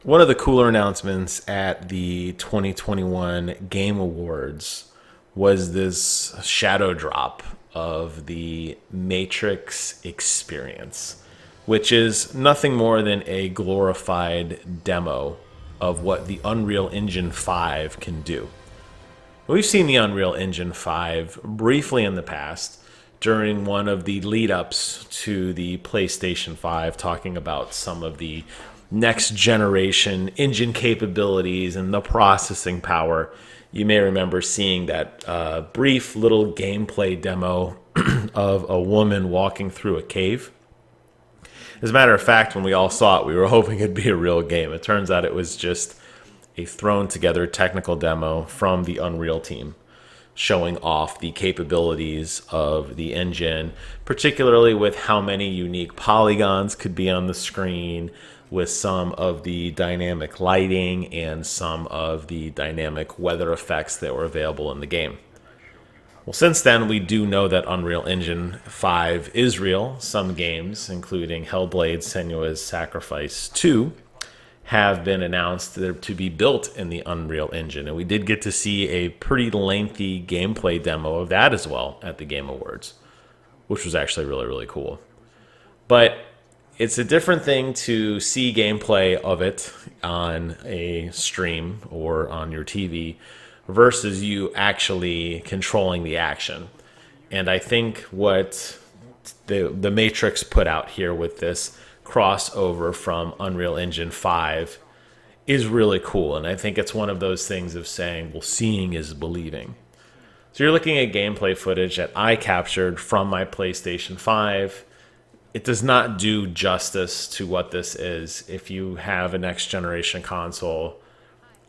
One of the cooler announcements at the 2021 Game Awards was this shadow drop of the Matrix experience, which is nothing more than a glorified demo of what the Unreal Engine 5 can do. We've seen the Unreal Engine 5 briefly in the past during one of the lead-ups to the PlayStation 5, talking about some of the next generation engine capabilities and the processing power. You may remember seeing that brief little gameplay demo of a woman walking through a cave. As a matter of fact, when we all saw it, we were hoping it'd be a real game. It turns out it was just a thrown together technical demo from the Unreal team, showing off the capabilities of the engine, particularly with how many unique polygons could be on the screen, with some of the dynamic lighting and some of the dynamic weather effects that were available in the game. Well, since then, we do know that Unreal Engine 5 is real. Some games, including Hellblade: Senua's Sacrifice 2, have been announced to be built in the Unreal Engine. And we did get to see a pretty lengthy gameplay demo of that as well at the Game Awards, which was actually really, really cool. But it's a different thing to see gameplay of it on a stream or on your TV versus you actually controlling the action. And I think what the Matrix put out here with this crossover from Unreal Engine 5 is really cool. And I think it's one of those things of saying, well, seeing is believing. So you're looking at gameplay footage that I captured from my PlayStation 5. It does not do justice to what this is. If you have a next generation console,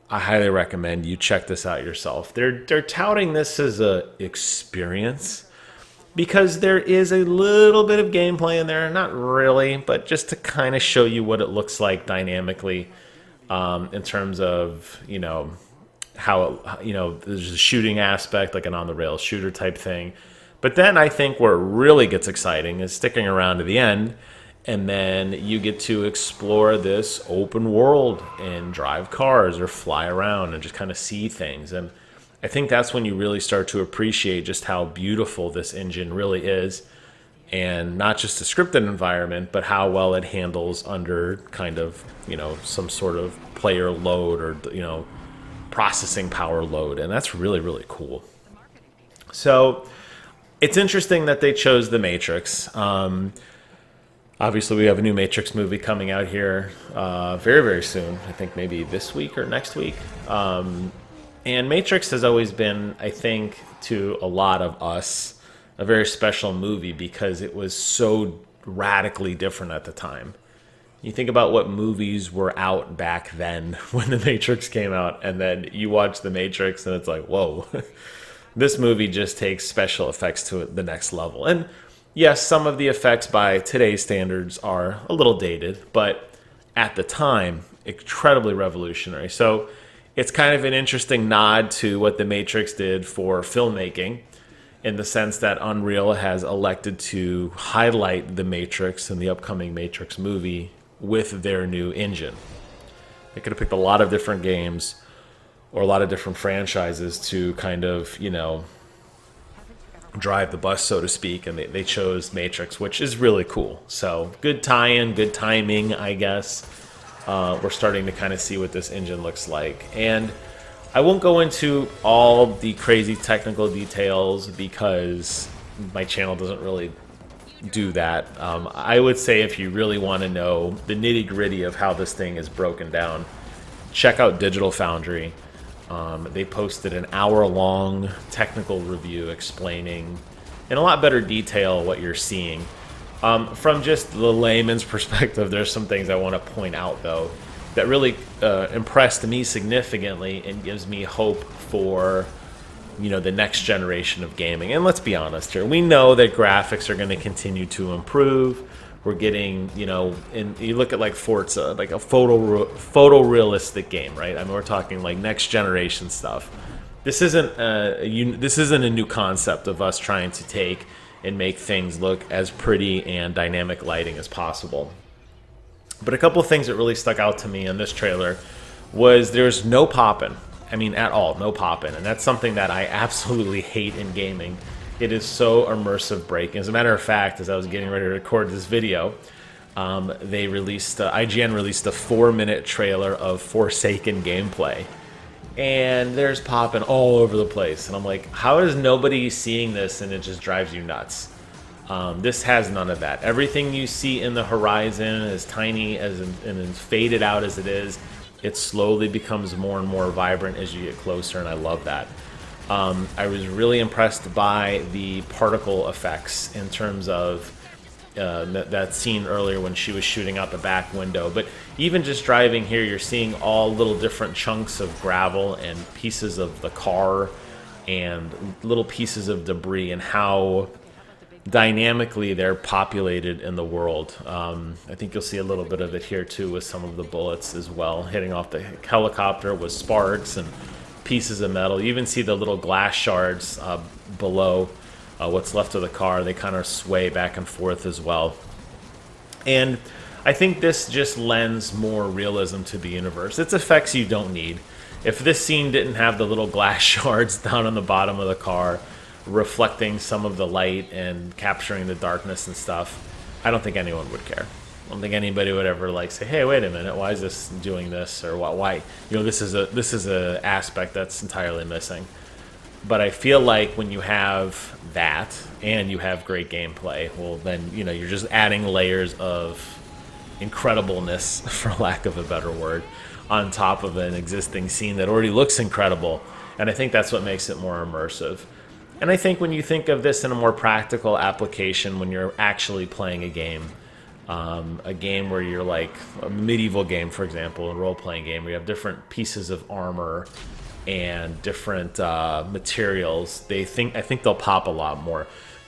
I highly recommend you check this out yourself. They're touting this as a experience because there is a little bit of gameplay in there, not really, but just to kind of show you what it looks like dynamically, in terms of, how, there's a shooting aspect, like an on the rails shooter type thing. But then I think where it really gets exciting is sticking around to the end, and then you get to explore this open world and drive cars or fly around and just kind of see things. And I think that's when you really start to appreciate just how beautiful this engine really is, and not just a scripted environment, but how well it handles under kind of, some sort of player load or, processing power load. And that's really, really cool. So it's interesting that they chose the Matrix. Obviously, we have a new Matrix movie coming out here very, very soon. I think maybe this week or next week. And Matrix has always been, I think, to a lot of us, a very special movie because it was so radically different at the time. You think about what movies were out back then when The Matrix came out, and then you watch The Matrix and it's like, whoa, this movie just takes special effects to the next level. And yes, some of the effects by today's standards are a little dated, but at the time, incredibly revolutionary. So it's kind of an interesting nod to what The Matrix did for filmmaking, in the sense that Unreal has elected to highlight The Matrix and the upcoming Matrix movie with their new engine. They could have picked a lot of different games or a lot of different franchises to kind of, drive the bus, so to speak, and they chose Matrix, which is really cool. So good tie-in, good timing, I guess. We're starting to kind of see what this engine looks like. And I won't go into all the crazy technical details because my channel doesn't really do that. I would say if you really want to know the nitty-gritty of how this thing is broken down, check out Digital Foundry. They posted an hour-long technical review explaining in a lot better detail what you're seeing. From just the layman's perspective, there's some things I want to point out, though, that really impressed me significantly and gives me hope for, the next generation of gaming. And let's be honest here. We know that graphics are going to continue to improve. We're getting, and you look at like Forza, like a photorealistic game, right? I mean, we're talking like next generation stuff. This isn't a new concept of us trying to take and make things look as pretty and dynamic lighting as possible. But a couple of things that really stuck out to me in this trailer was there's no popping. I mean, at all, no popping. And that's something that I absolutely hate in gaming. It is so immersive breaking. As a matter of fact, as I was getting ready to record this video, they released, IGN released a 4-minute trailer of Forsaken gameplay. And there's popping all over the place. And I'm like, how is nobody seeing this and it just drives you nuts? This has none of that. Everything you see in the horizon, as tiny as and as faded out as it is, it slowly becomes more and more vibrant as you get closer, and I love that. I was really impressed by the particle effects in terms of that scene earlier when she was shooting out the back window. But even just driving here, you're seeing all little different chunks of gravel and pieces of the car and little pieces of debris, and how dynamically they're populated in the world. I think you'll see a little bit of it here too with some of the bullets as well hitting off the helicopter with sparks and pieces of metal. You even see the little glass shards below what's left of the car. They kind of sway back and forth as well. And I think this just lends more realism to the universe. It's effects you don't need. If this scene didn't have the little glass shards down on the bottom of the car reflecting some of the light and capturing the darkness and stuff, I don't think anyone would care. I don't think anybody would ever like say, "Hey, wait a minute, why is this doing this?" or "Why?" You know, this is a aspect that's entirely missing. But I feel like when you have that and you have great gameplay, well, then you're just adding layers of incredibleness, for lack of a better word, on top of an existing scene that already looks incredible. And I think that's what makes it more immersive. And I think when you think of this in a more practical application, when you're actually playing a game where you're like a medieval game, for example, a role-playing game where you have different pieces of armor and different materials, I think they'll pop a lot more.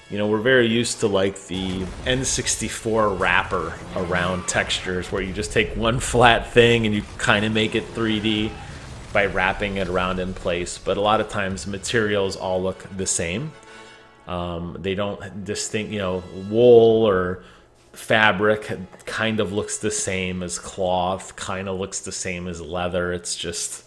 We're very used to like the N64 wrapper around textures where you just take one flat thing and you kind of make it 3D by wrapping it around in place. But a lot of times materials all look the same. They don't distinct, wool or fabric kind of looks the same as cloth, kind of looks the same as leather. It's just,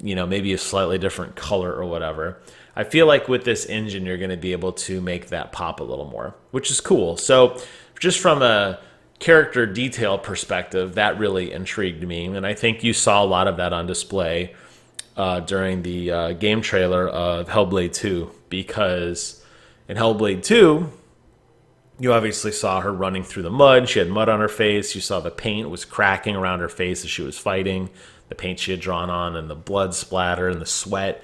maybe a slightly different color or whatever. I feel like with this engine, you're going to be able to make that pop a little more, which is cool. So just from a character detail perspective, that really intrigued me. And I think you saw a lot of that on display during the game trailer of Hellblade 2, because in Hellblade 2, you obviously saw her running through the mud. She had mud on her face. You saw the paint was cracking around her face as she was fighting, the paint she had drawn on, and the blood splatter and the sweat,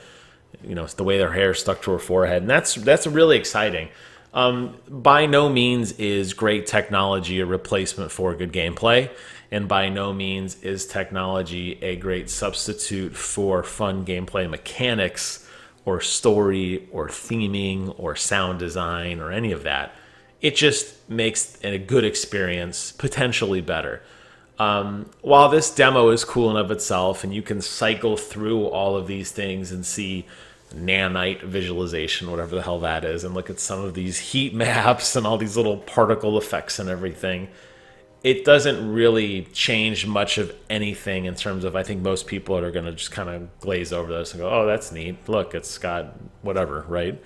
the way her hair stuck to her forehead. And that's really exciting. By no means is great technology a replacement for good gameplay, and by no means is technology a great substitute for fun gameplay mechanics or story or theming or sound design or any of that. It just makes a good experience potentially better. While this demo is cool in of itself, and you can cycle through all of these things and see nanite visualization, whatever the hell that is, and look at some of these heat maps and all these little particle effects and everything, it doesn't really change much of anything in terms of, I think most people are going to just kind of glaze over this and go, "Oh, that's neat. Look, it's got whatever," right?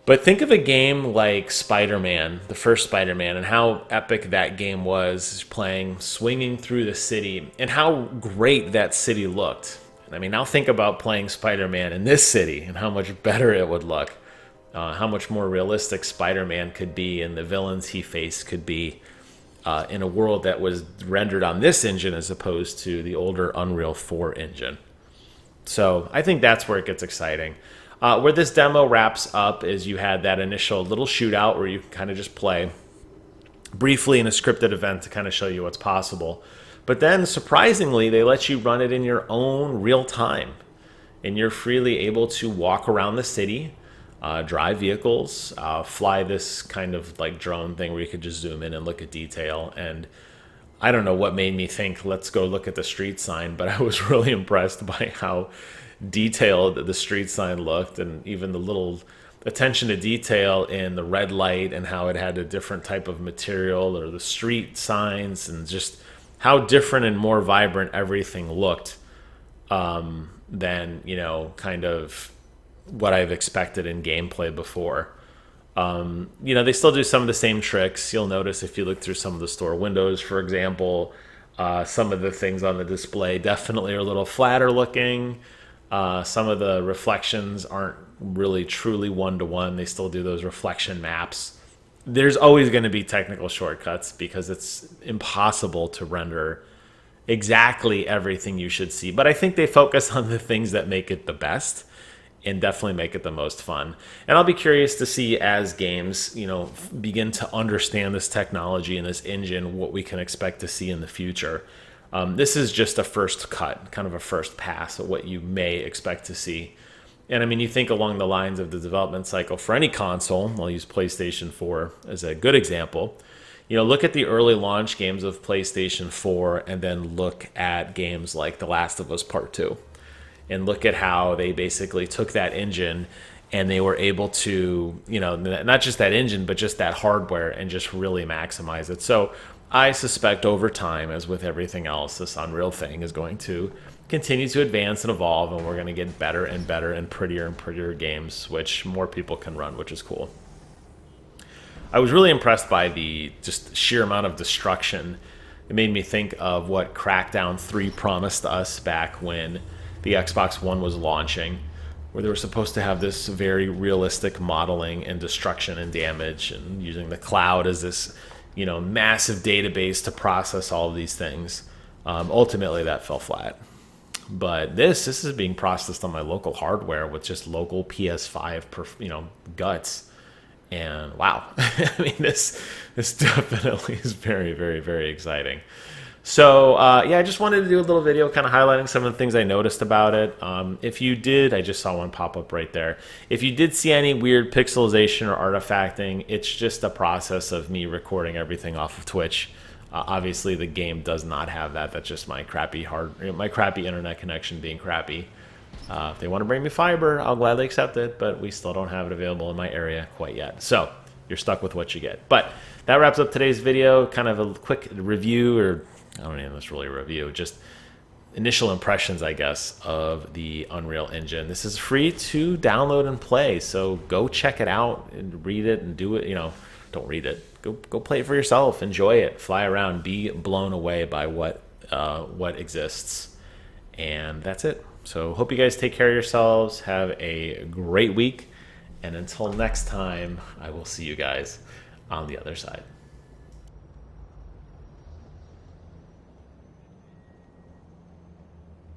But think of a game like Spider-Man, the first Spider-Man, and how epic that game was, playing, swinging through the city, and how great that city looked. I mean, now think about playing Spider-Man in this city and how much better it would look. How much more realistic Spider-Man could be and the villains he faced could be in a world that was rendered on this engine as opposed to the older Unreal 4 engine. So I think that's where it gets exciting. Where this demo wraps up is you had that initial little shootout where you kind of just play briefly in a scripted event to kind of show you what's possible. But then, surprisingly, they let you run it in your own real time. And you're freely able to walk around the city, drive vehicles, fly this kind of like drone thing where you could just zoom in and look at detail. And I don't know what made me think, let's go look at the street sign, but I was really impressed by how detailed the street sign looked, and even the little attention to detail in the red light and how it had a different type of material, or the street signs, and just how different and more vibrant everything looked than, you know, kind of what I've expected in gameplay before. You know, they still do some of the same tricks. You'll notice if you look through some of the store windows, for example, some of the things on the display definitely are a little flatter looking. Some of the reflections aren't really truly one-to-one. They still do those reflection maps. There's always going to be technical shortcuts because it's impossible to render exactly everything you should see. But I think they focus on the things that make it the best and definitely make it the most fun. And I'll be curious to see, as games, you know, begin to understand this technology and this engine, what we can expect to see in the future. This is just a first cut, kind of a first pass at what you may expect to see. And I mean, you think along the lines of the development cycle for any console. I'll use PlayStation 4 as a good example. You know, look at the early launch games of PlayStation 4 and then look at games like The Last of Us Part 2. And look at how they basically took that engine and they were able to, you know, not just that engine, but just that hardware, and just really maximize it. So I suspect over time, as with everything else, this Unreal thing is going to continue to advance and evolve, and we're going to get better and better and prettier games, which more people can run, which is cool. I was really impressed by the just sheer amount of destruction. It made me think of what Crackdown 3 promised us back when the Xbox One was launching, where they were supposed to have this very realistic modeling and destruction and damage, and using the cloud as this, you know, massive database to process all of these things. Ultimately, that fell flat. But this is being processed on my local hardware with just local PS5, guts. And wow, I mean, this definitely is very, very, very exciting. So yeah, I just wanted to do a little video kind of highlighting some of the things I noticed about it. If you did, I just saw one pop up right there. If you did see any weird pixelization or artifacting, it's just a process of me recording everything off of Twitch. Obviously, the game does not have that. That's just my crappy internet connection being crappy. If they want to bring me fiber, I'll gladly accept it, but we still don't have it available in my area quite yet. So you're stuck with what you get. But that wraps up today's video. Kind of a quick review, or I don't even know if it's really a review, just initial impressions, I guess, of the Unreal Engine. This is free to download and play, so go check it out and read it and do it. You know, don't read it. Go play it for yourself. Enjoy it. Fly around. Be blown away by what exists. And that's it. So hope you guys take care of yourselves. Have a great week. And until next time, I will see you guys on the other side.